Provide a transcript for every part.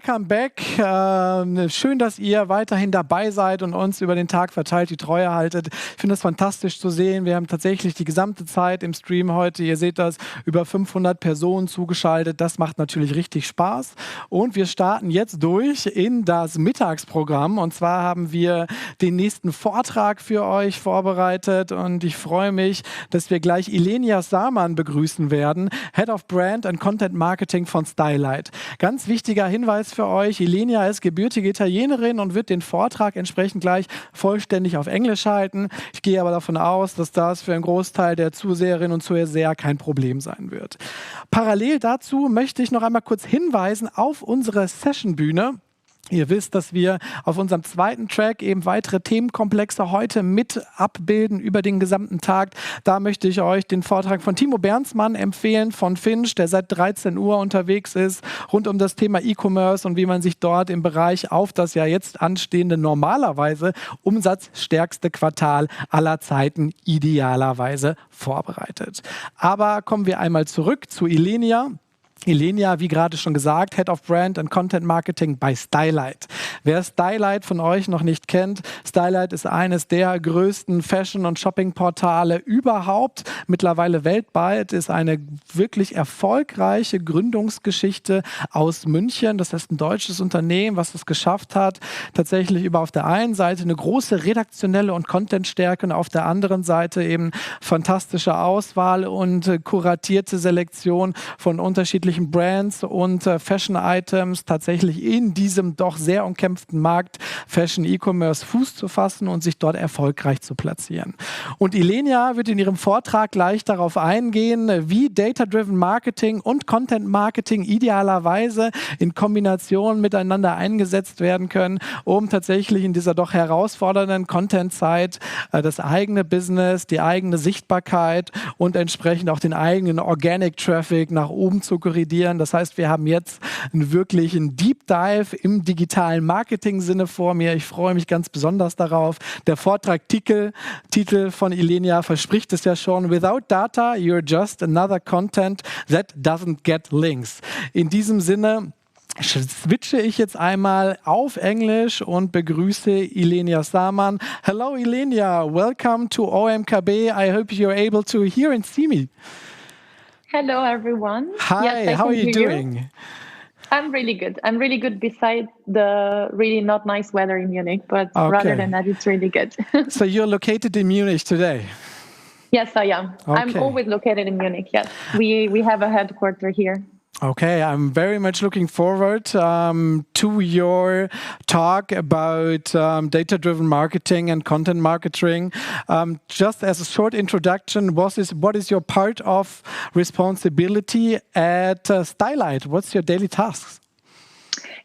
welcome back. Schön, dass ihr weiterhin dabei seid und uns über den Tag verteilt die Treue haltet. Ich finde es fantastisch zu sehen. Wir haben tatsächlich die gesamte Zeit im Stream heute, ihr seht das, über 500 Personen zugeschaltet. Das macht natürlich richtig Spaß. Und wir starten jetzt durch in das Mittagsprogramm. Und zwar haben wir den nächsten Vortrag für euch vorbereitet. Und ich freue mich, dass wir gleich Ilenia Sarman begrüßen werden, Head of Brand and Content Marketing von Stylight. Ganz wichtiger Hinweis für euch, Ilenia ist gebürtige Italienerin und wird den Vortrag entsprechend gleich vollständig auf Englisch halten. Ich gehe aber davon aus, dass das für einen Großteil der Zuseherinnen und Zuseher kein Problem sein wird. Parallel dazu möchte ich noch einmal kurz hinweisen auf unsere Sessionbühne. Ihr wisst, dass wir auf unserem zweiten Track eben weitere Themenkomplexe heute mit abbilden über den gesamten Tag. Da möchte ich euch den Vortrag von Timo Bernsmann empfehlen, von Finch, der seit 13 Uhr unterwegs ist, rund um das Thema E-Commerce und wie man sich dort im Bereich auf das ja jetzt anstehende, normalerweise umsatzstärkste Quartal aller Zeiten idealerweise vorbereitet. Aber kommen wir einmal zurück zu Ilenia. Ilenia, wie gerade schon gesagt, Head of Brand and Content Marketing bei Stylight. Wer Stylight von euch noch nicht kennt, Stylight ist eines der größten Fashion- und Shopping-Portale überhaupt, mittlerweile weltweit, ist eine wirklich erfolgreiche Gründungsgeschichte aus München. Das heißt, ein deutsches Unternehmen, was es geschafft hat, tatsächlich über auf der einen Seite eine große redaktionelle und Contentstärke und auf der anderen Seite eben fantastische Auswahl und kuratierte Selektion von unterschiedlichen Brands und Fashion-Items tatsächlich in diesem doch sehr umkämpften Markt Fashion-E-Commerce Fuß zu fassen und sich dort erfolgreich zu platzieren. Und Ilenia wird in ihrem Vortrag gleich darauf eingehen, wie Data-Driven Marketing und Content-Marketing idealerweise in Kombination miteinander eingesetzt werden können, um tatsächlich in dieser doch herausfordernden Content-Zeit das eigene Business, die eigene Sichtbarkeit und entsprechend auch den eigenen Organic Traffic nach oben zu korrigieren. Das heißt, wir haben jetzt wirklich einen Deep Dive im digitalen Marketing-Sinne vor mir. Ich freue mich ganz besonders darauf. Der Vortragstitel von Ilenia verspricht es ja schon. Without data, you're just another content that doesn't get links. In diesem Sinne switche ich jetzt einmal auf Englisch und begrüße Ilenia Sarman. Hello Ilenia, welcome to OMKB. I hope you're able to hear and see me. Hello, everyone. Hi, yes, how are you doing? I'm really good. I'm really good beside the really not nice weather in Munich, but rather than that, it's really good. So you're located in Munich today? Yes, I am. Okay. I'm always located in Munich, yes. We have a headquarter here. Okay, I'm very much looking forward to your talk about data-driven marketing and content marketing. Just as a short introduction, what is your part of responsibility at Stylight? What's your daily tasks?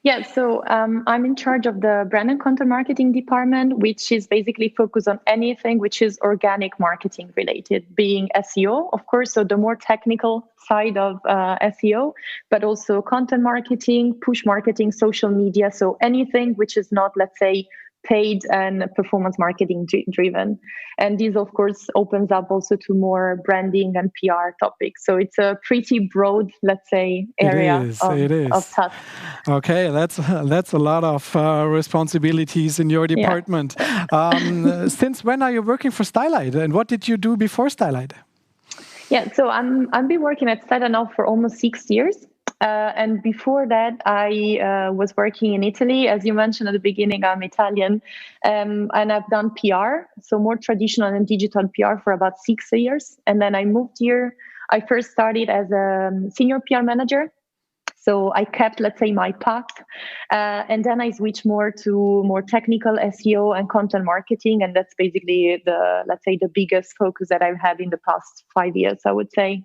Yeah, so I'm in charge of the brand and content marketing department, which is basically focused on anything which is organic marketing related, being SEO, of course, so the more technical side of SEO, but also content marketing, push marketing, social media, so anything which is not, let's say, paid and performance marketing driven. And this, of course, opens up also to more branding and PR topics. So it's a pretty broad, let's say, area of tasks. Okay, that's a lot of responsibilities in your department. Yeah. Since when are you working for Stylight, and what did you do before Stylight? Yeah, so I've been working at Stylight now for almost 6 years. And before that, I was working in Italy. As you mentioned at the beginning, I'm Italian. And I've done PR, so more traditional and digital PR for about 6 years. And then I moved here. I first started as a senior PR manager. So I kept, let's say, my path. And then I switched more to more technical SEO and content marketing. And that's basically the biggest focus that I've had in the past 5 years, I would say.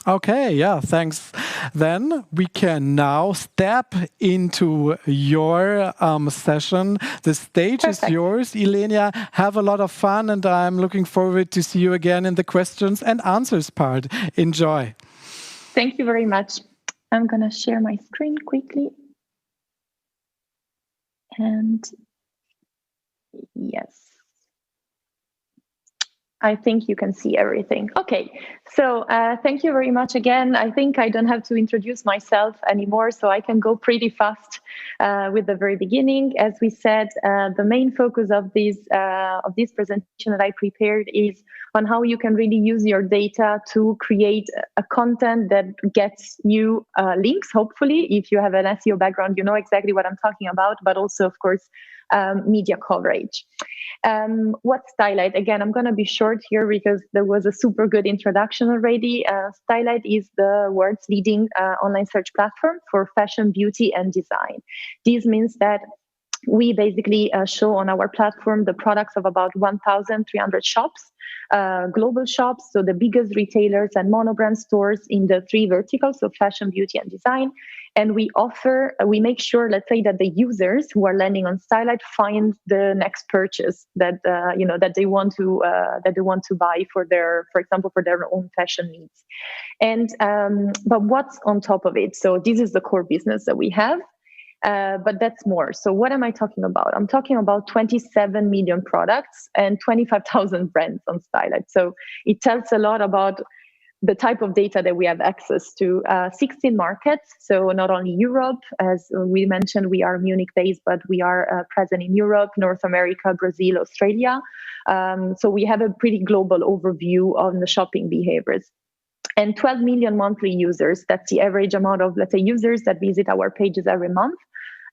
Okay, yeah, thanks. Then we can now step into your session. The stage is yours, Ilenia. Have a lot of fun, and I'm looking forward to see you again in the questions and answers part. Enjoy. Thank you very much. I'm going to share my screen quickly. And yes. I think you can see everything. Okay, so thank you very much again. I think I don't have to introduce myself anymore, so I can go pretty fast with the very beginning. As we said, the main focus of this presentation that I prepared is on how you can really use your data to create a content that gets you links, hopefully. If you have an SEO background, you know exactly what I'm talking about, but also, of course, media coverage. What's Stylight? Again, I'm going to be short here because there was a super good introduction already. Stylight is the world's leading online search platform for fashion, beauty, and design. This means that we basically show on our platform the products of about 1,300 shops, global shops, so the biggest retailers and monobrand stores in the three verticals, so fashion, beauty, and design. And we make sure, let's say, that the users who are landing on Stylight find the next purchase that that they want to buy for example, for their own fashion needs. And but what's on top of it? So this is the core business that we have. But that's more. So what am I talking about? I'm talking about 27 million products and 25,000 brands on Stylight. So it tells a lot about the type of data that we have access to. 16 markets, so not only Europe, as we mentioned, we are Munich-based, but we are present in Europe, North America, Brazil, Australia. So we have a pretty global overview on the shopping behaviors. And 12 million monthly users, that's the average amount of, let's say, users that visit our pages every month.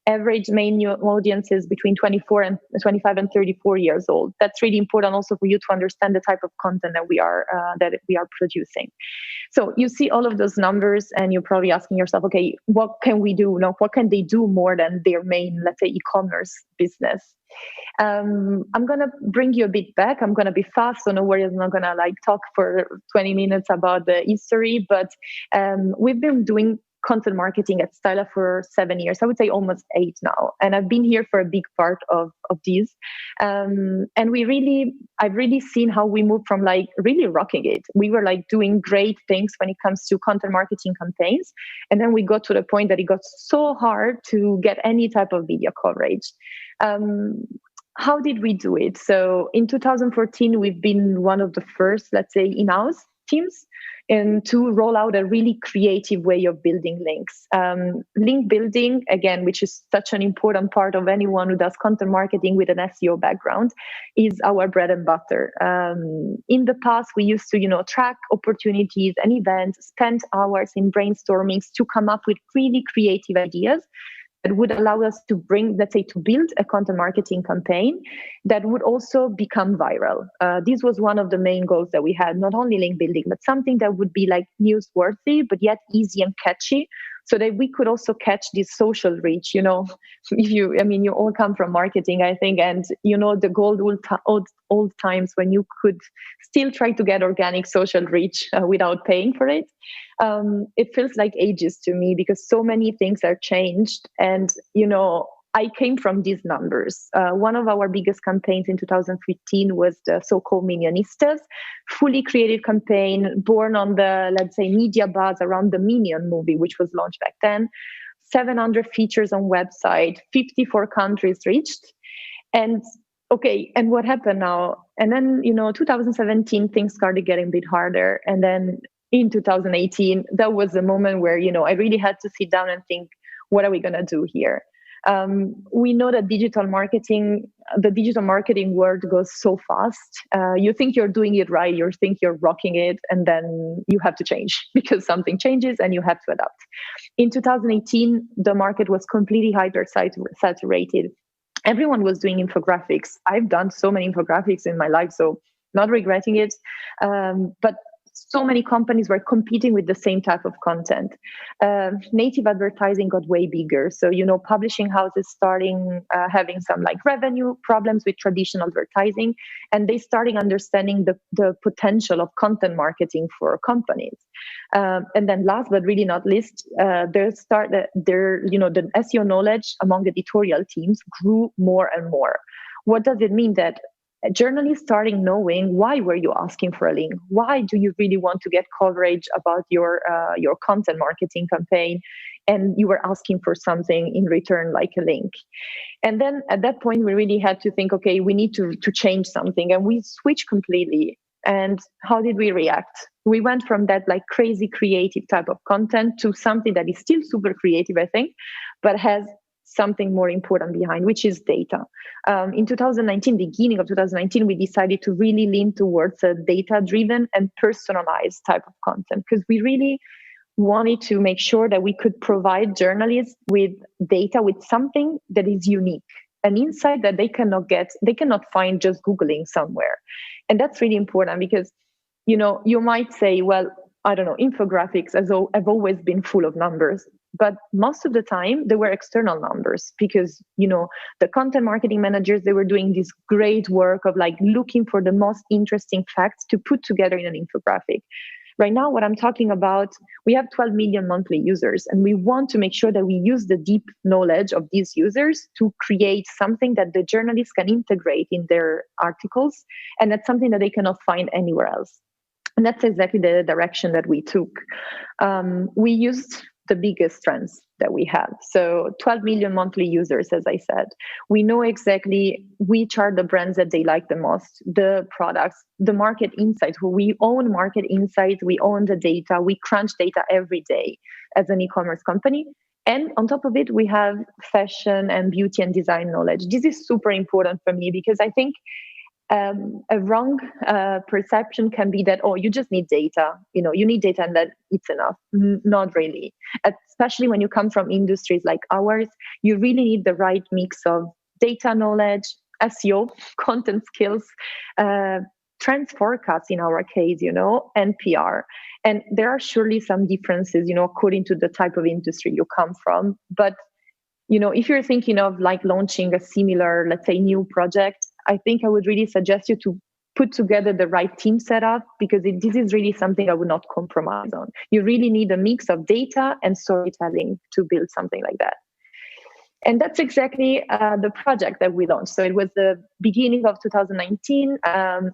Average main audience is between 25 and 34 years old. That's really important also for you to understand the type of content that we are producing. So you see all of those numbers and you're probably asking yourself, okay, what can we do? What can they do more than their main, let's say, e-commerce business? I'm going to bring you a bit back. I'm going to be fast, so no worries. I'm not going to talk for 20 minutes about the history, but we've been doing content marketing at Stylight for 7 years. I would say almost 8 now. And I've been here for a big part of these. And I've really seen how we moved from really rocking it. We were doing great things when it comes to content marketing campaigns. And then we got to the point that it got so hard to get any type of media coverage. How did we do it? So in 2014, we've been one of the first, let's say, in-house teams and to roll out a really creative way of building links. Link building, again, which is such an important part of anyone who does content marketing with an SEO background, is our bread and butter. In the past, we used to, track opportunities and events, spend hours in brainstormings to come up with really creative ideas that would allow us to build a content marketing campaign that would also become viral. This was one of the main goals that we had, not only link building, but something that would be newsworthy, but yet easy and catchy, so that we could also catch this social reach. You all come from marketing, I think, and the old times when you could still try to get organic social reach without paying for it. It feels like ages to me because so many things are changed. And, I came from these numbers. One of our biggest campaigns in 2015 was the so-called Minionistas, fully creative campaign born on the, let's say, media buzz around the Minion movie, which was launched back then. 700 features on website, 54 countries reached. And what happened now? And then, 2017, things started getting a bit harder. And then in 2018, that was the moment where, I really had to sit down and think, what are we going to do here? We know that the digital marketing world goes so fast. You think you're doing it right, you think you're rocking it, and then you have to change because something changes and you have to adapt. In 2018, the market was completely hyper-saturated. Everyone was doing infographics. I've done so many infographics in my life, so not regretting it. But so many companies were competing with the same type of content. Native advertising got way bigger. So, publishing houses starting having some revenue problems with traditional advertising, and they starting understanding the potential of content marketing for companies. And then last but really not least, the SEO knowledge among editorial teams grew more and more. What does it mean? That journalists starting knowing, why were you asking for a link? Why do you really want to get coverage about your content marketing campaign? And you were asking for something in return, like a link. And then at that point, we really had to think, okay, we need to change something. And we switched completely. And how did we react? We went from that like crazy creative type of content to something that is still super creative, I think, but has something more important behind, which is data. In 2019, beginning of 2019, we decided to really lean towards a data-driven and personalized type of content, because we really wanted to make sure that we could provide journalists with data, with something that is unique, an insight that they cannot find just Googling somewhere. And that's really important because, you might say, well, I don't know, infographics have always been full of numbers, but most of the time they were external numbers because, the content marketing managers, they were doing this great work of like looking for the most interesting facts to put together in an infographic. Right now, what I'm talking about, we have 12 million monthly users, and we want to make sure that we use the deep knowledge of these users to create something that the journalists can integrate in their articles, and that's something that they cannot find anywhere else. And that's exactly the direction that we took. We used the biggest strengths that we have. So 12 million monthly users, as I said. We know exactly which are the brands that they like the most, the products, the market insights. We own market insights, we own the data, we crunch data every day as an e-commerce company. And on top of it, we have fashion and beauty and design knowledge. This is super important for me because I think a wrong perception can be that, you just need data, you need data and that it's enough. Not really. Especially when you come from industries like ours, you really need the right mix of data knowledge, SEO, content skills, trends forecasts in our case, and PR. And there are surely some differences, according to the type of industry you come from. But, if you're thinking of like launching a similar, let's say, new project, I think I would really suggest you to put together the right team setup because this is really something I would not compromise on. You really need a mix of data and storytelling to build something like that. And that's exactly the project that we launched. So it was the beginning of 2019.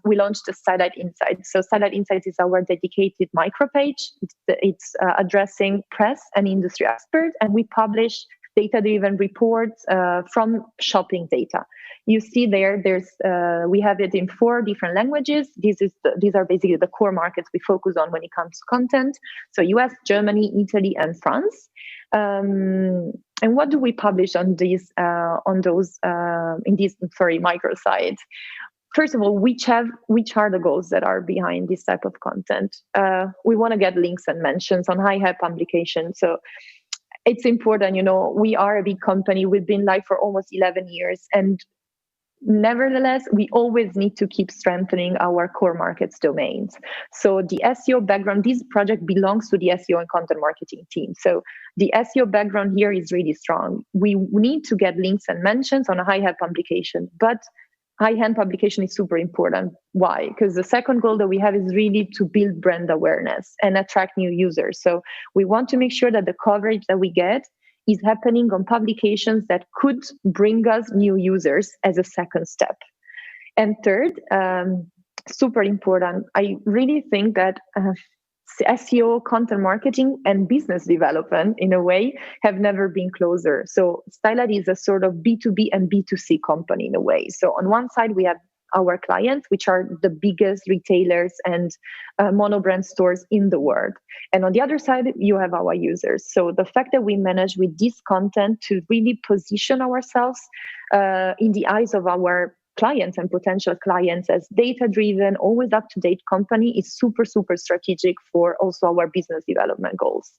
We launched the Stylight Insights. So Stylight Insights is our dedicated micropage. It's addressing press and industry experts, and we publish data-driven reports from shopping data. You see we have it in 4 different languages. These are basically the core markets we focus on when it comes to content. So US, Germany, Italy, and France. And what do we publish on these microsites? First of all, which are the goals that are behind this type of content? We want to get links and mentions on high-hype publications. So it's important, we are a big company. We've been live for almost 11 years. And nevertheless, we always need to keep strengthening our core markets domains. So the SEO background, this project belongs to the SEO and content marketing team. So the SEO background here is really strong. We need to get links and mentions on a high-hype publication, but high-hand publication is super important. Why? Because the second goal that we have is really to build brand awareness and attract new users. So we want to make sure that the coverage that we get is happening on publications that could bring us new users as a second step. And third, super important, I really think that SEO, content marketing, and business development, in a way, have never been closer. So Stylight is a sort of B2B and B2C company in a way. So on one side, we have our clients, which are the biggest retailers and monobrand stores in the world. And on the other side, you have our users. So the fact that we manage with this content to really position ourselves in the eyes of our clients and potential clients as data-driven, always up-to-date company is super, super strategic for also our business development goals.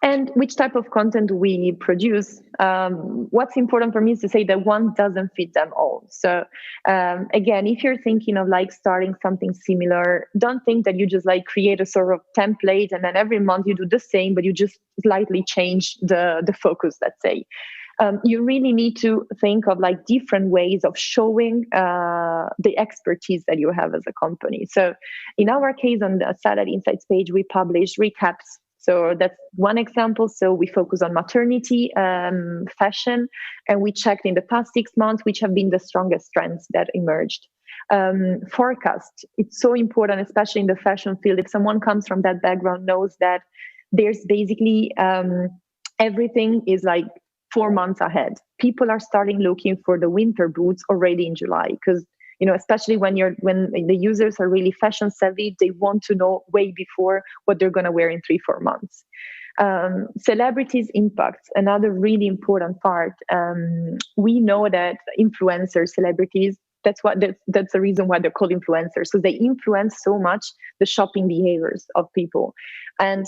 And which type of content we produce? What's important for me is to say that one doesn't fit them all. So again, if you're thinking of like starting something similar, don't think that you just like create a sort of template and then every month you do the same, but you just slightly change the focus, let's say. You really need to think of like different ways of showing the expertise that you have as a company. So in our case, on the Stylight Insights page, we publish recaps. So that's one example. So we focus on maternity, fashion, and we checked in the past 6 months which have been the strongest trends that emerged. Forecast, it's so important, especially in the fashion field. If someone comes from that background, knows that there's basically everything is like 4 months ahead. People are starting looking for the winter boots already in July because especially when the users are really fashion savvy, they want to know way before what they're going to wear in 3-4 months. Celebrities impact, another really important part. We know that influencers, celebrities, that's the reason why they're called influencers. So they influence so much the shopping behaviors of people. And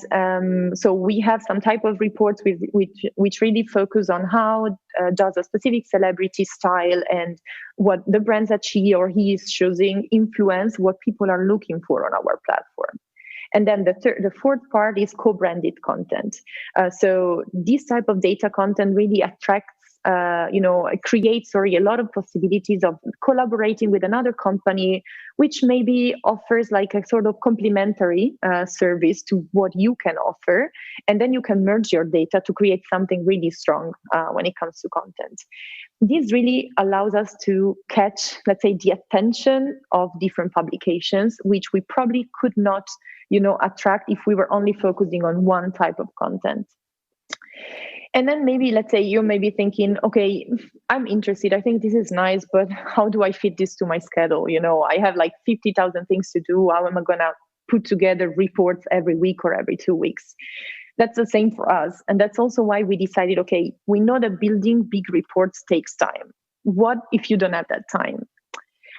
so we have some type of reports which really focus on how does a specific celebrity style and what the brands that she or he is choosing influence what people are looking for on our platform. And then the fourth part is co-branded content. So this type of data content really attracts, creates a lot of possibilities of collaborating with another company, which maybe offers like a sort of complementary service to what you can offer. And then you can merge your data to create something really strong when it comes to content. This really allows us to catch, let's say, the attention of different publications, which we probably could not, attract if we were only focusing on one type of content. And then maybe, let's say you may be thinking, okay, I'm interested. I think this is nice, but how do I fit this to my schedule? I have like 50,000 things to do. How am I going to put together reports every week or every 2 weeks? That's the same for us. And that's also why we decided, okay, we know that building big reports takes time. What if you don't have that time?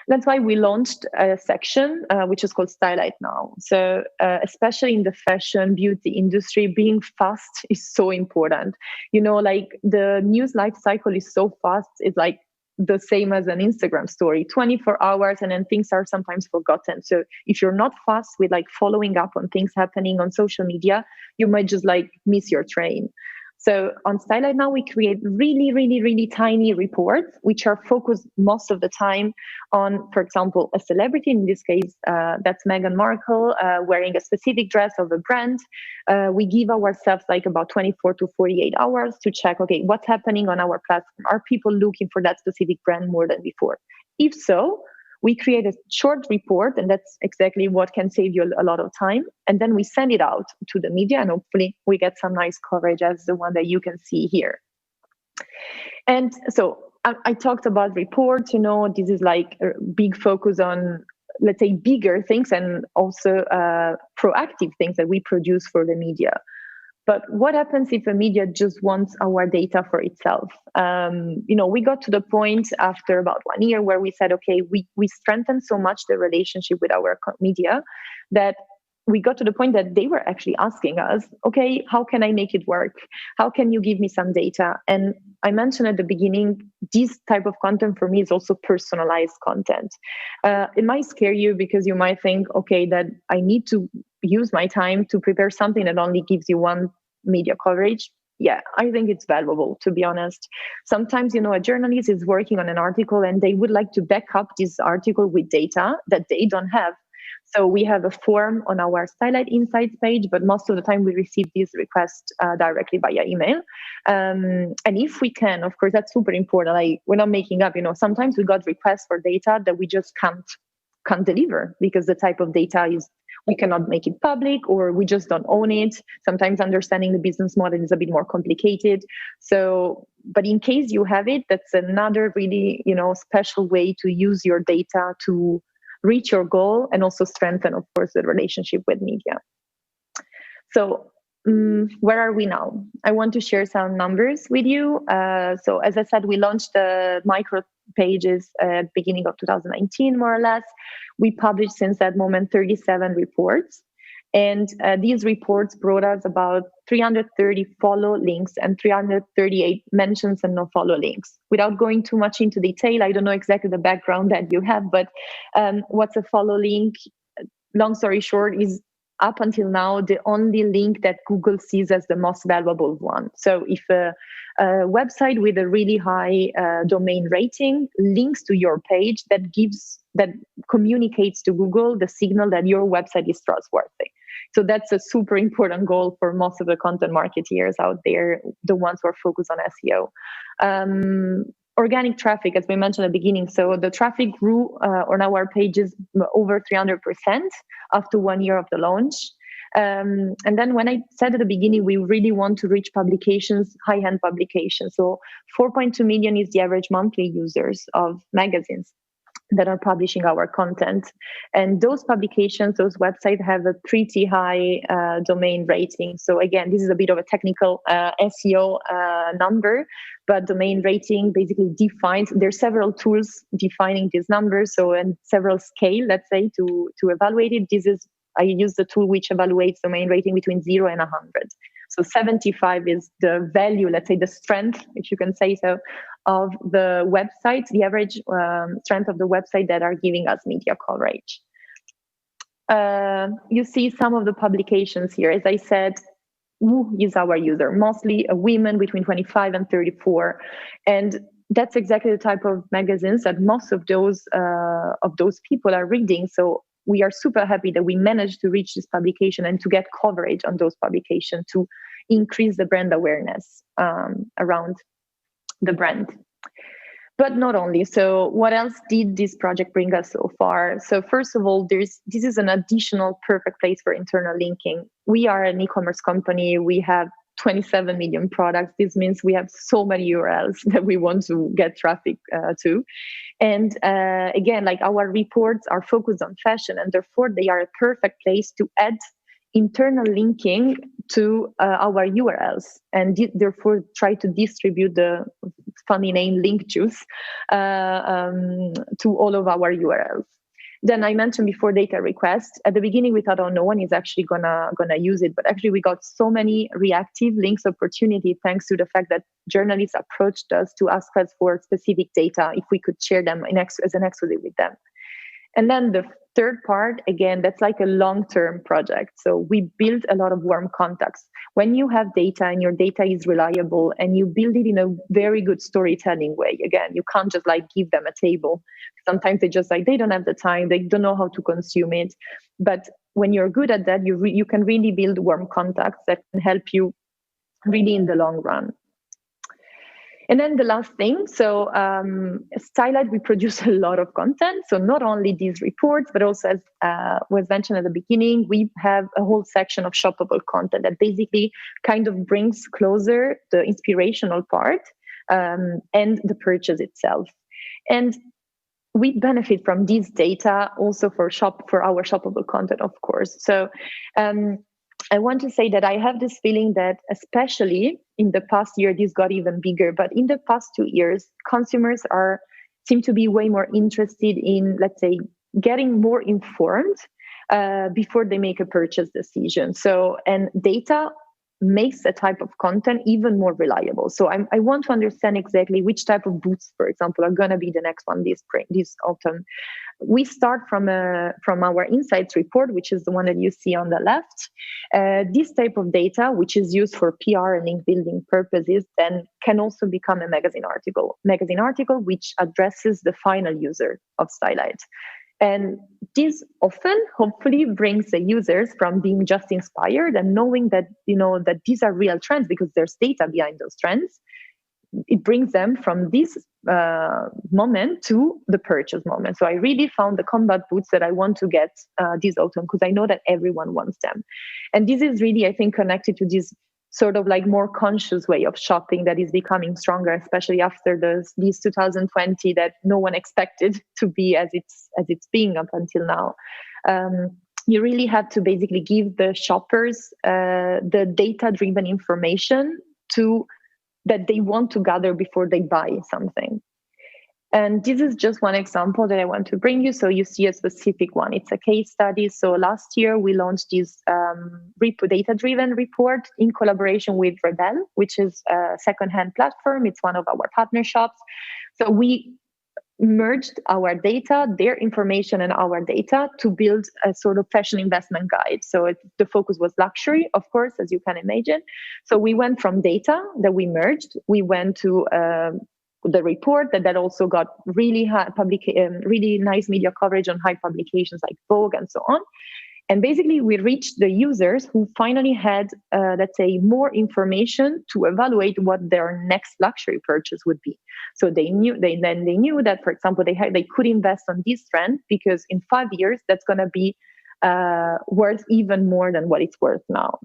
That's why we launched a section which is called Stylight now. So especially in the fashion beauty industry, being fast is so important. Like the news life cycle is so fast. It's like the same as an Instagram story, 24 hours, and then things are sometimes forgotten. So if you're not fast with like following up on things happening on social media, you might just like miss your train. So on Stylight now, we create really, really, really tiny reports, which are focused most of the time on, for example, a celebrity. In this case, that's Meghan Markle wearing a specific dress of a brand. We give ourselves like about 24 to 48 hours to check, okay, what's happening on our platform? Are people looking for that specific brand more than before? If so, we create a short report, and that's exactly what can save you a lot of time. And then we send it out to the media, and hopefully we get some nice coverage as the one that you can see here. And so I talked about reports, this is like a big focus on, let's say, bigger things and also proactive things that we produce for the media. But what happens if a media just wants our data for itself? We got to the point after about 1 year where we said, okay, we strengthened so much the relationship with our media that we got to the point that they were actually asking us, okay, how can I make it work? How can you give me some data? And I mentioned at the beginning, this type of content for me is also personalized content. It might scare you because you might think, okay, that I need to use my time to prepare something that only gives you one media coverage. Yeah, I think it's valuable, to be honest. Sometimes, a journalist is working on an article and they would like to back up this article with data that they don't have. So we have a form on our Stylight Insights page, but most of the time we receive these requests directly via email. And if we can, of course, that's super important. Like, we're not making up, sometimes we got requests for data that we just can't deliver because the type of data is, we cannot make it public or we just don't own it. Sometimes understanding the business model is a bit more complicated. So, but in case you have it, that's another really, special way to use your data to reach your goal and also strengthen, of course, the relationship with media. So where are we now? I want to share some numbers with you. So as I said, we launched the micro pages at the beginning of 2019, more or less. We published since that moment 37 reports. And these reports brought us about 330 follow links and 338 mentions and no follow links. Without going too much into detail, I don't know exactly the background that you have, but what's a follow link? Long story short, is up until now the only link that Google sees as the most valuable one. So if a website with a really high domain rating links to your page, that communicates to Google the signal that your website is trustworthy. So that's a super important goal for most of the content marketeers out there, the ones who are focused on SEO. Organic traffic, as we mentioned at the beginning. So the traffic grew on our pages over 300% after 1 year of the launch. And then when I said at the beginning, we really want to reach publications, high-end publications. So 4.2 million is the average monthly users of magazines. that are publishing our content. And those publications, those websites have a pretty high domain rating. So again, this is a bit of a technical SEO number, but domain rating basically defines, there's several tools defining these numbers. So, and several scale, let's say, to evaluate it. I use the tool which evaluates domain rating between 0 and 100. So 75 is the value, let's say the strength, if you can say so, of the website, the average strength of the website that are giving us media coverage. You see some of the publications here. As I said, who is our user? Mostly women between 25 and 34. And that's exactly the type of magazines that most of those people are reading. So we are super happy that we managed to reach this publication and to get coverage on those publications to increase the brand awareness around the brand. But not only. So what else did this project bring us so far? So first of all, this is an additional perfect place for internal linking. We are an e-commerce company. We have 27 million products. This means we have so many URLs that we want to get traffic to. And again, like our reports are focused on fashion, and therefore they are a perfect place to add internal linking to our URLs, and therefore try to distribute the funny name link juice to all of our URLs. Then I mentioned before data requests. At the beginning, we thought, oh, no one is actually gonna use it, but actually we got so many reactive links opportunity thanks to the fact that journalists approached us to ask us for specific data if we could share them as an exclusive with them. And then the third part, again, that's like a long-term project. So we build a lot of warm contacts. When you have data and your data is reliable and you build it in a very good storytelling way, again, you can't just like give them a table. Sometimes they don't have the time, they don't know how to consume it. But when you're good at that, you can really build warm contacts that can help you really in the long run. And then the last thing, so Stylight, we produce a lot of content. So not only these reports, but also as was mentioned at the beginning, we have a whole section of shoppable content that basically kind of brings closer the inspirational part and the purchase itself. And we benefit from this data also for our shoppable content, of course. So I want to say that I have this feeling that especially in the past year, this got even bigger, but in the past 2 years, consumers seem to be way more interested in, let's say, getting more informed before they make a purchase decision. So, and data makes a type of content even more reliable. So I want to understand exactly which type of boots, for example, are going to be the next one this autumn. We start from our insights report, which is the one that you see on the left. This type of data, which is used for PR and link building purposes, then can also become a magazine article which addresses the final user of Stylight. And this often, hopefully, brings the users from being just inspired and knowing that, that these are real trends because there's data behind those trends. It brings them from this moment to the purchase moment. So I really found the combat boots that I want to get this autumn because I know that everyone wants them. And this is really, I think, connected to this sort of like more conscious way of shopping that is becoming stronger, especially after this 2020 that no one expected to be as it's being up until now. You really have to basically give the shoppers the data-driven information that they want to gather before they buy something. And this is just one example that I want to bring you. So you see a specific one. It's a case study. So last year we launched this data-driven report in collaboration with Werde, which is a second-hand platform. It's one of our partner shops. So we merged our data, their information and our data to build a sort of fashion investment guide. So the focus was luxury, of course, as you can imagine. So we went from data that we merged, we went to the report that also got really high really nice media coverage on high publications like Vogue and so on. And basically, we reached the users who finally had, let's say, more information to evaluate what their next luxury purchase would be. So they knew that, for example, they could invest on this trend because in 5 years that's going to be worth even more than what it's worth now.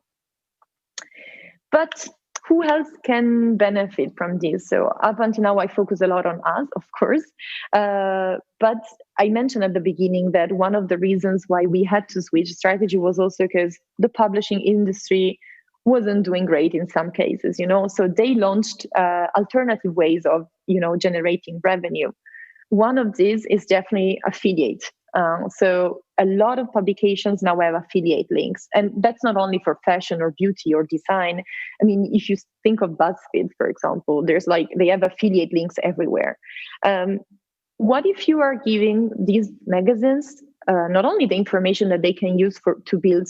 But who else can benefit from this? So up until now, I focus a lot on us, of course. But I mentioned at the beginning that one of the reasons why we had to switch strategy was also because the publishing industry wasn't doing great in some cases, So they launched alternative ways of, generating revenue. One of these is definitely affiliate. So a lot of publications now have affiliate links, and that's not only for fashion or beauty or design. I mean, if you think of BuzzFeed, for example, they have affiliate links everywhere. What if you are giving these magazines not only the information that they can use to build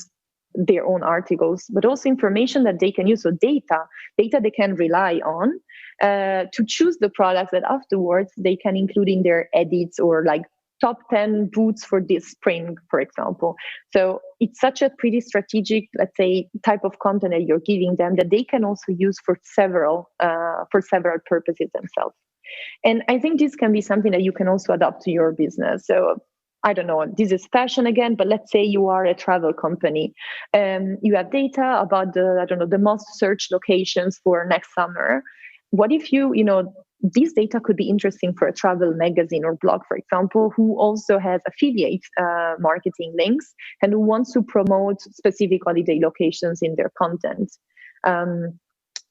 their own articles, but also information that they can use, so data they can rely on to choose the products that afterwards they can include in their edits, or like top 10 boots for this spring, for example. So it's such a pretty strategic, let's say, type of content that you're giving them that they can also use for several purposes themselves. And I think this can be something that you can also adapt to your business. So I don't know, this is fashion again, but let's say you are a travel company. You have data about the most searched locations for next summer. What if this data could be interesting for a travel magazine or blog, for example, who also has affiliate marketing links and who wants to promote specific holiday locations in their content.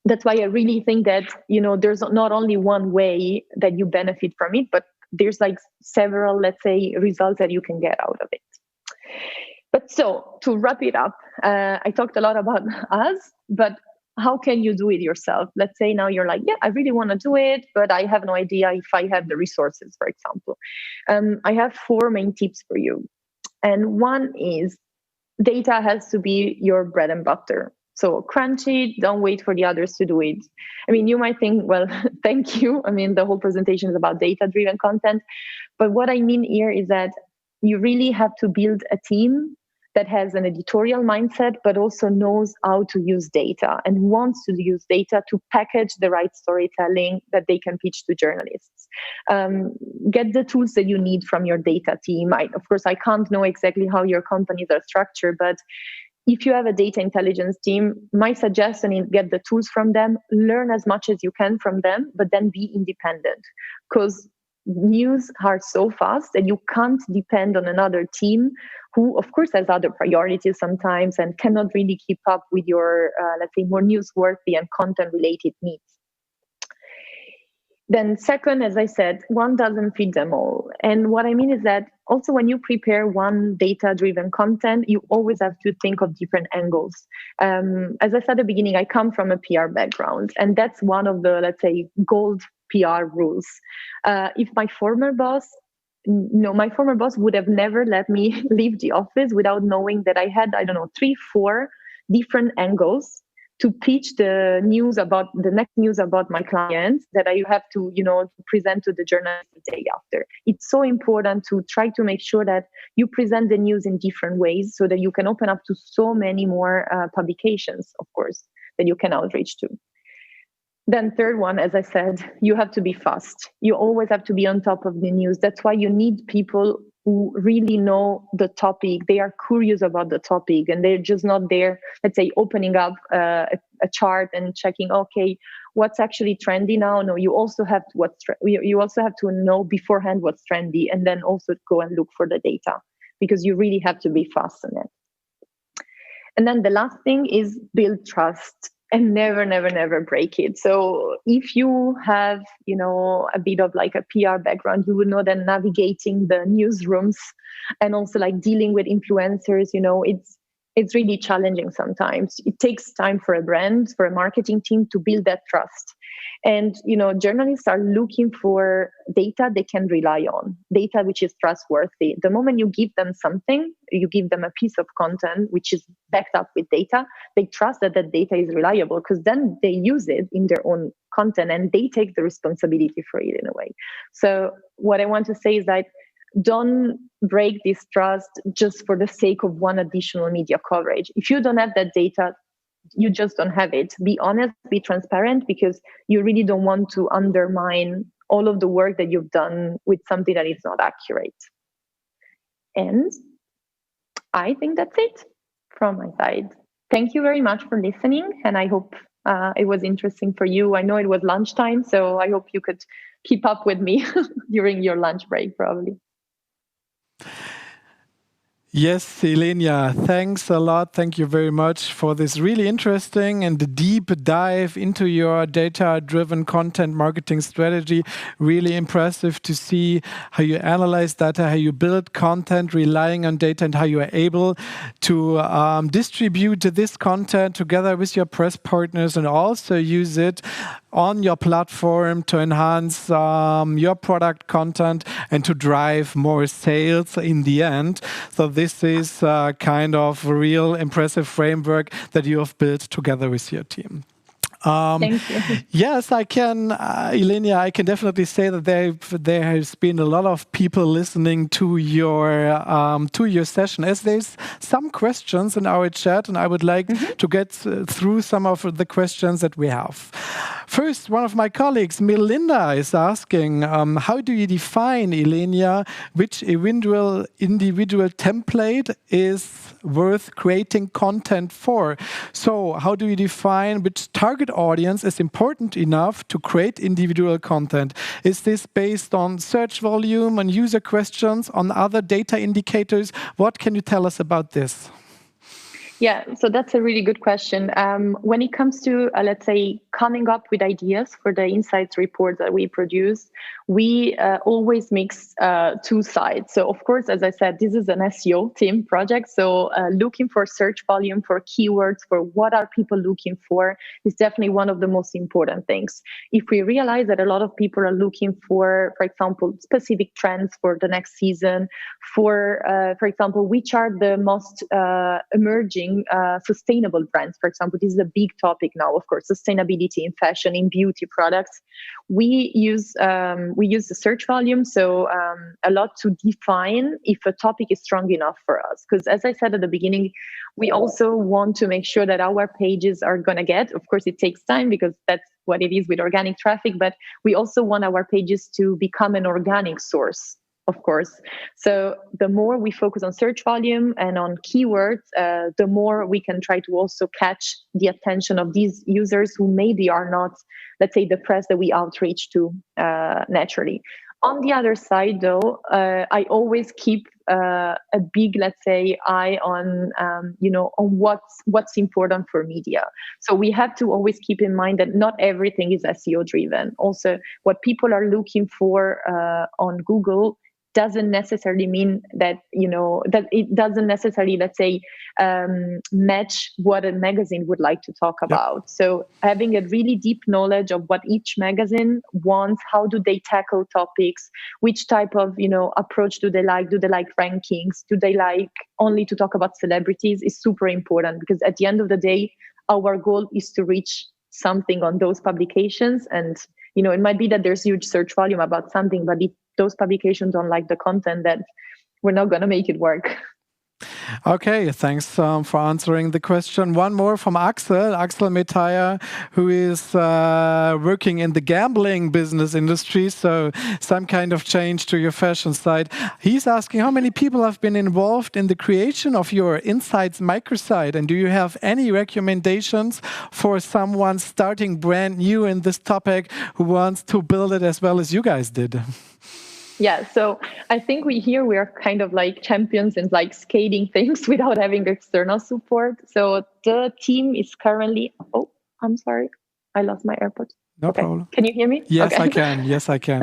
That's why I really think that, there's not only one way that you benefit from it, but there's like several, let's say, results that you can get out of it. But so to wrap it up, I talked a lot about us, but how can you do it yourself? Let's say now you're like, yeah, I really want to do it, but I have no idea if I have the resources, for example. I have 4 main tips for you. And one is data has to be your bread and butter. So crunch it, don't wait for the others to do it. I mean, you might think, well, thank you. I mean, the whole presentation is about data-driven content. But what I mean here is that you really have to build a team that has an editorial mindset, but also knows how to use data and wants to use data to package the right storytelling that they can pitch to journalists. Get the tools that you need from your data team. Of course, I can't know exactly how your companies are structured, but if you have a data intelligence team, my suggestion is get the tools from them, learn as much as you can from them, but then be independent. Because news are so fast that you can't depend on another team who, of course, has other priorities sometimes and cannot really keep up with your, let's say, more newsworthy and content-related needs. Then second, as I said, one doesn't fit them all. And what I mean is that also when you prepare one data-driven content, you always have to think of different angles. As I said at the beginning, I come from a PR background, and that's one of the, let's say, gold PR rules. If my former boss would have never let me leave the office without knowing that I had, 3-4 different angles to pitch the next news about my clients that I have to, present to the journalist the day after. It's so important to try to make sure that you present the news in different ways so that you can open up to so many more publications, of course, that you can outreach to. Then third one, as I said, you have to be fast. You always have to be on top of the news. That's why you need people who really know the topic. They are curious about the topic, and they're just not there, let's say, opening up a chart and checking, okay, what's actually trendy now? No, you also have to know beforehand what's trendy, and then also go and look for the data, because you really have to be fast on it. And then the last thing is build trust. And never break it. So if you have, a bit of like a PR background, you would know that navigating the newsrooms and also like dealing with influencers, it's really challenging sometimes. It takes time for a brand, for a marketing team to build that trust. And, journalists are looking for data they can rely on, data which is trustworthy. The moment you give them something, you give them a piece of content which is backed up with data, they trust that that data is reliable, because then they use it in their own content and they take the responsibility for it in a way. So what I want to say is that don't break this trust just for the sake of one additional media coverage. If you don't have that data, you just don't have it. Be honest, be transparent, because you really don't want to undermine all of the work that you've done with something that is not accurate. And I think that's it from my side. Thank you very much for listening, and I hope it was interesting for you. I know it was lunchtime, so I hope you could keep up with me during your lunch break, probably. Yes, Ilenia, thanks a lot. Thank you very much for this really interesting and deep dive into your data-driven content marketing strategy. Really impressive to see how you analyze data, how you build content relying on data, and how you are able to distribute this content together with your press partners and also use it on your platform to enhance your product content and to drive more sales in the end. So this is kind of a real impressive framework that you have built together with your team. Thank you. Yes, I can, Ilenia, I can definitely say that there has been a lot of people listening to your session, as there's some questions in our chat, and I would like to get through some of the questions that we have. First, one of my colleagues, Melinda, is asking, how do you define, Ilenia, which individual template is worth creating content for? So how do you define which target audience is important enough to create individual content? Is this based on search volume, on user questions, on other data indicators? What can you tell us about this? Yeah, so that's a really good question. When it comes to, let's say, coming up with ideas for the insights report that we produce, we always mix two sides. So, of course, as I said, this is an SEO team project. So looking for search volume, for keywords, for what are people looking for is definitely one of the most important things. If we realize that a lot of people are looking for example, specific trends for the next season, for example, which are the most emerging sustainable brands. For example, this is a big topic now, of course, sustainability in fashion, in beauty products. We use the search volume, so a lot to define if a topic is strong enough for us. Because as I said at the beginning, we also want to make sure that our pages are going to get, of course, it takes time because that's what it is with organic traffic, but we also want our pages to become an organic source, of course. So the more we focus on search volume and on keywords, the more we can try to also catch the attention of these users who maybe are not, let's say, the press that we outreach to naturally. On the other side, though, I always keep a big, let's say, eye on, on what's important for media. So we have to always keep in mind that not everything is SEO driven. Also, what people are looking for on Google doesn't necessarily mean that, that it doesn't necessarily, let's say, match what a magazine would like to talk about. Yep. So having a really deep knowledge of what each magazine wants, how do they tackle topics, which type of, approach do they like? Do they like rankings? Do they like only to talk about celebrities? Is super important, because at the end of the day, our goal is to reach something on those publications. And, it might be that there's huge search volume about something, but if those publications don't like the content, that we're not going to make it work. Okay, thanks for answering the question. One more from Axel Metayer, who is working in the gambling business industry, so some kind of change to your fashion site. He's asking how many people have been involved in the creation of your Insights microsite, and do you have any recommendations for someone starting brand new in this topic who wants to build it as well as you guys did? Yeah, so I think we are kind of like champions in like scaling things without having external support. So the team is currently, oh, I'm sorry, I lost my AirPods. No problem. Can you hear me? Yes, okay. I can. Yes, I can.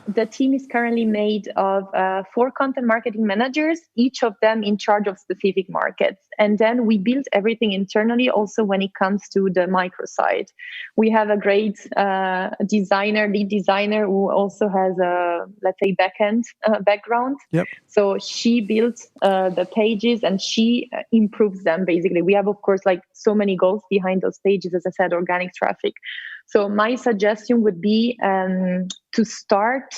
The team is currently made of 4 content marketing managers, each of them in charge of specific markets. And then we build everything internally also when it comes to the microsite. We have a great lead designer who also has a, let's say, backend background. Yep. So she builds the pages and she improves them, basically. We have, of course, like so many goals behind those pages, as I said, organic traffic. So my suggestion would be to start,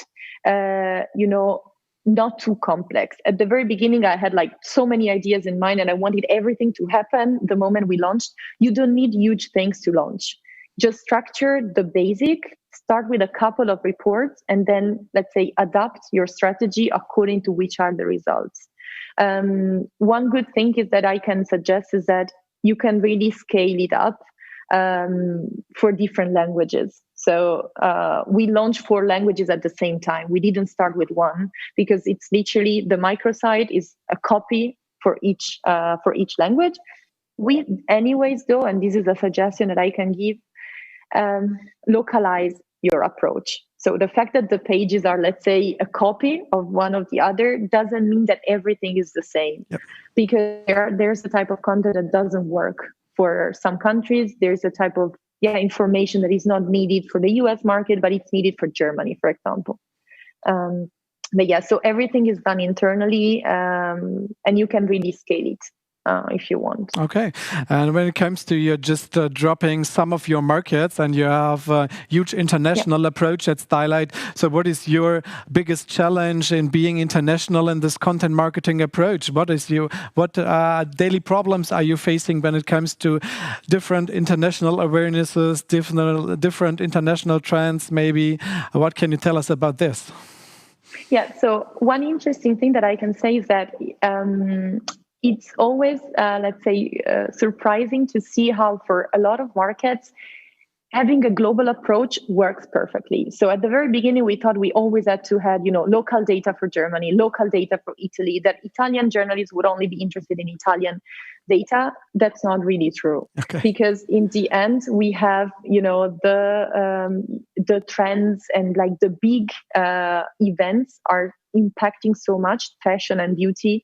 not too complex. At the very beginning, I had like so many ideas in mind and I wanted everything to happen the moment we launched. You don't need huge things to launch. Just structure the basic, start with a couple of reports, and then, let's say, adapt your strategy according to which are the results. One good thing is that I can suggest is that you can really scale it up for different languages. So we launched 4 languages at the same time. We didn't start with one because it's literally the microsite is a copy for each language. We anyways though, and this is a suggestion that I can give, localize your approach. So the fact that the pages are, let's say, a copy of one of the other doesn't mean that everything is the same. Yep. Because there's a type of content that doesn't work for some countries. There's a type of information that is not needed for the US market, but it's needed for Germany, for example. So everything is done internally, and you can really scale it if you want. Okay. And when it comes to you just dropping some of your markets, and you have a huge international approach at Stylight. So what is your biggest challenge in being international in this content marketing approach? What daily problems are you facing when it comes to different international awarenesses, different international trends maybe? What can you tell us about this? Yeah, so one interesting thing that I can say is that it's always, surprising to see how for a lot of markets, having a global approach works perfectly. So at the very beginning, we thought we always had to have, local data for Germany, local data for Italy, that Italian journalists would only be interested in Italian data. That's not really true. Okay. Because in the end, we have, the trends and like the big events are impacting so much fashion and beauty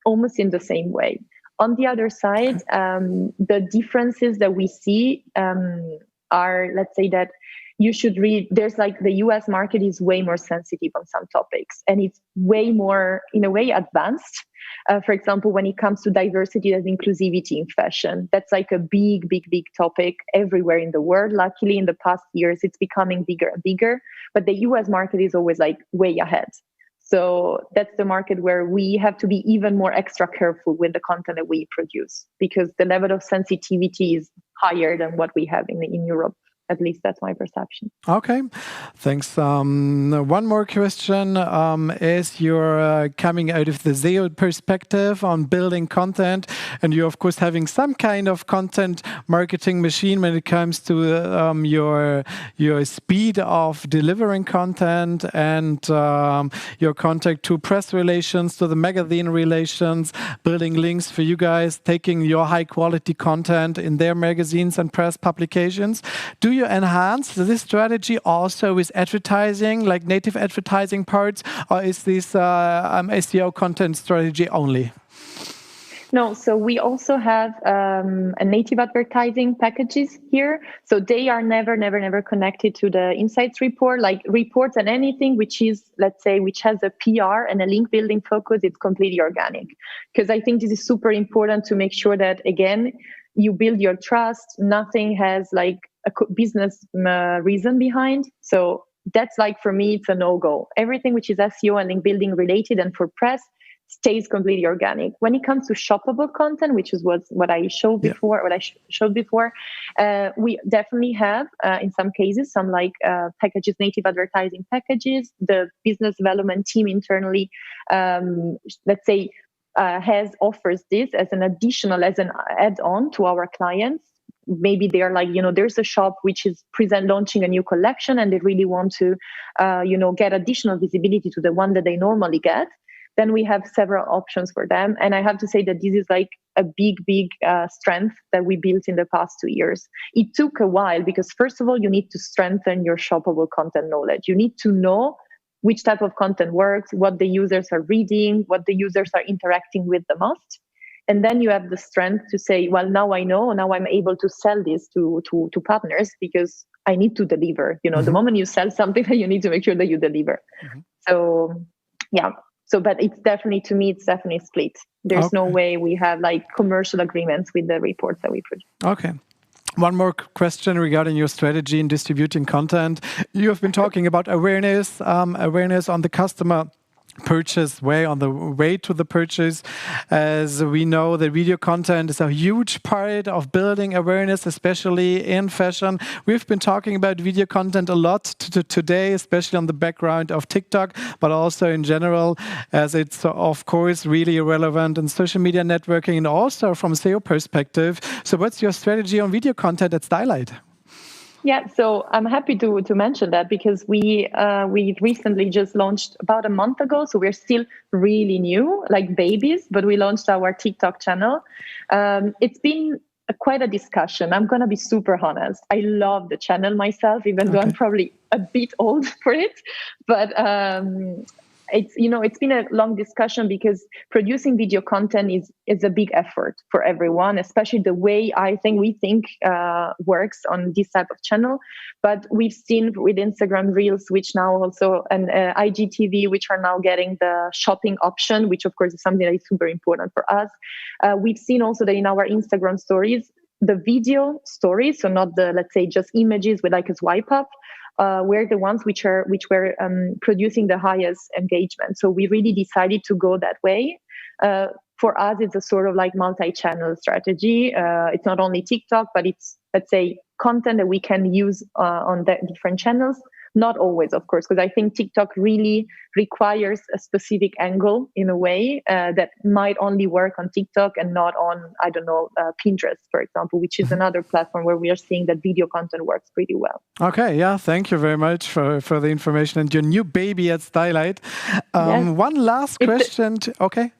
almost in the same way. On the other side, the differences that we see are, let's say that you should read, there's like the US market is way more sensitive on some topics, and it's way more, in a way, advanced. For example, when it comes to diversity and inclusivity in fashion, that's like a big topic everywhere in the world. Luckily, in the past years, it's becoming bigger and bigger, but the US market is always like way ahead. So that's the market where we have to be even more extra careful with the content that we produce, because the level of sensitivity is higher than what we have in Europe. At least that's my perception. Okay, thanks. One more question. As you're coming out of the SEO perspective on building content, and you're of course having some kind of content marketing machine when it comes to your speed of delivering content and your contact to press relations, to the magazine relations, building links for you guys, taking your high quality content in their magazines and press publications. Do you enhance this strategy also with advertising, like native advertising parts, or is this SEO content strategy only? No, so we also have a native advertising packages here. So they are never connected to the insights report, like reports and anything which is, let's say, which has a PR and a link building focus. It's completely organic, because I think this is super important to make sure that, again, you build your trust. Nothing has like a business reason behind. So that's like, for me, it's a no-go. Everything which is SEO and link building related and for press stays completely organic. When it comes to shoppable content, which is what I showed before, we definitely have in some cases some like packages, native advertising packages. The business development team internally, let's say, offers this as an add-on to our clients. Maybe they're like, there's a shop which is launching a new collection, and they really want to, get additional visibility to the one that they normally get. Then we have several options for them. And I have to say that this is like a big strength that we built in the past 2 years. It took a while because, first of all, you need to strengthen your shoppable content knowledge. You need to know which type of content works, what the users are reading, what the users are interacting with the most. And then you have the strength to say, well, now I know, now I'm able to sell this to partners because I need to deliver. The moment you sell something, you need to make sure that you deliver. So, yeah. So, but it's definitely, to me, it's definitely split. There's no way we have like commercial agreements with the reports that we produce. Okay. One more question regarding your strategy in distributing content. You have been talking about awareness on the customer purchase way on the way to the purchase, as we know that video content is a huge part of building awareness, especially in fashion. We've been talking about video content a lot today, especially on the background of TikTok, but also in general, as it's of course really relevant in social media networking and also from SEO perspective. So what's your strategy on video content at Stylight? Yeah, so I'm happy to mention that because we recently just launched about a month ago. So we're still really new, like babies, but we launched our TikTok channel. It's been quite a discussion. I'm going to be super honest. I love the channel myself, even though I'm probably a bit old for it. But it's been a long discussion because producing video content is a big effort for everyone, especially the way we think works on this type of channel. But we've seen with Instagram Reels, which now also, and IGTV, which are now getting the shopping option, which of course is something that is super important for us. We've seen also that in our Instagram stories, the video stories, so not the, let's say, just images with like a swipe up, were the ones which were producing the highest engagement. So we really decided to go that way. For us, it's a sort of like multi-channel strategy. It's not only TikTok, but it's, let's say, content that we can use on the different channels. Not always, of course, because I think TikTok really requires a specific angle in a way that might only work on TikTok and not on, Pinterest, for example, which is another platform where we are seeing that video content works pretty well. Okay, yeah, thank you very much for the information and your new baby at Stylight. Yes. One last question. Okay.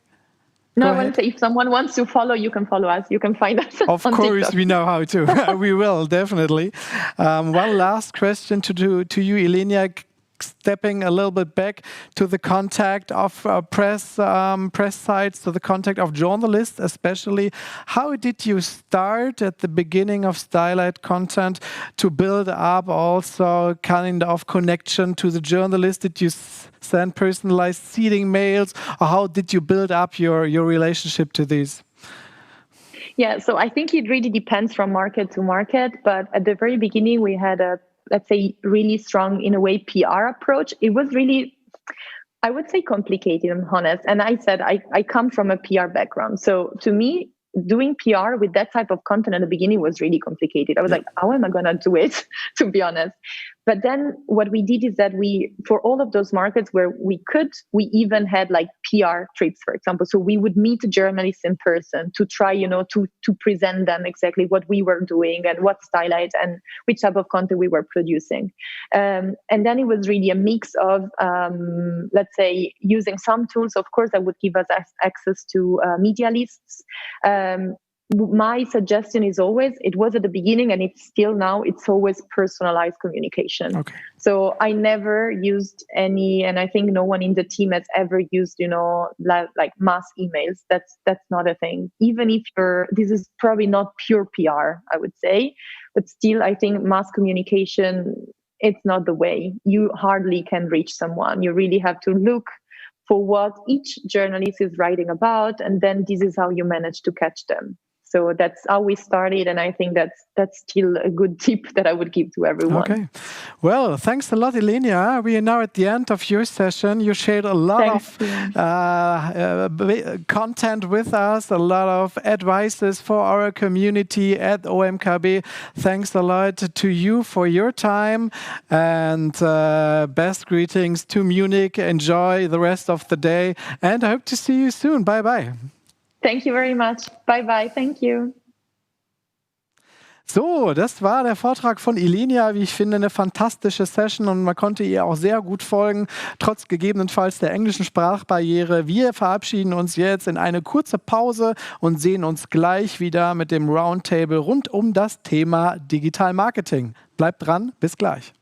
No, I want to say, if someone wants to follow, you can follow us. You can find us Of on course, TikTok. we know how to. We will, definitely. One last question to you, Ilenia. Stepping a little bit back to the contact of press sites, to the contact of journalists especially. How did you start at the beginning of Stylight content to build up also kind of connection to the journalists? Did you send personalized seeding mails, or how did you build up your relationship to these? Yeah, so I think it really depends from market to market, but at the very beginning we had a, let's say, really strong, in a way, PR approach. It was really, I would say, complicated, I'm honest. And I said, I come from a PR background. So to me, doing PR with that type of content at the beginning was really complicated. I was like, how am I going to do it, to be honest? But then what we did is that for all of those markets where we even had like PR trips, for example. So we would meet journalists in person to try, to present them exactly what we were doing and what Stylight and which type of content we were producing. And then it was really a mix of, let's say, using some tools, of course, that would give us access to media lists. My suggestion is always, it was at the beginning and it's still now, it's always personalized communication. Okay. So I never used any, and I think no one in the team has ever used, like mass emails. That's not a thing. Even if this is probably not pure PR, I would say, but still I think mass communication, it's not the way. You hardly can reach someone. You really have to look for what each journalist is writing about, and then this is how you manage to catch them. So that's how we started, and I think that's still a good tip that I would give to everyone. Okay. Well, thanks a lot, Ilenia. We are now at the end of your session. You shared a lot of content with us, a lot of advices for our community at OMKB. Thanks a lot to you for your time, and best greetings to Munich. Enjoy the rest of the day, and I hope to see you soon. Bye-bye. Thank you very much. Bye-bye. Thank you. So, das war der Vortrag von Ilenia. Wie ich finde, eine fantastische Session, und man konnte ihr auch sehr gut folgen, trotz gegebenenfalls der englischen Sprachbarriere. Wir verabschieden uns jetzt in eine kurze Pause und sehen uns gleich wieder mit dem Roundtable rund um das Thema Digital Marketing. Bleibt dran, bis gleich.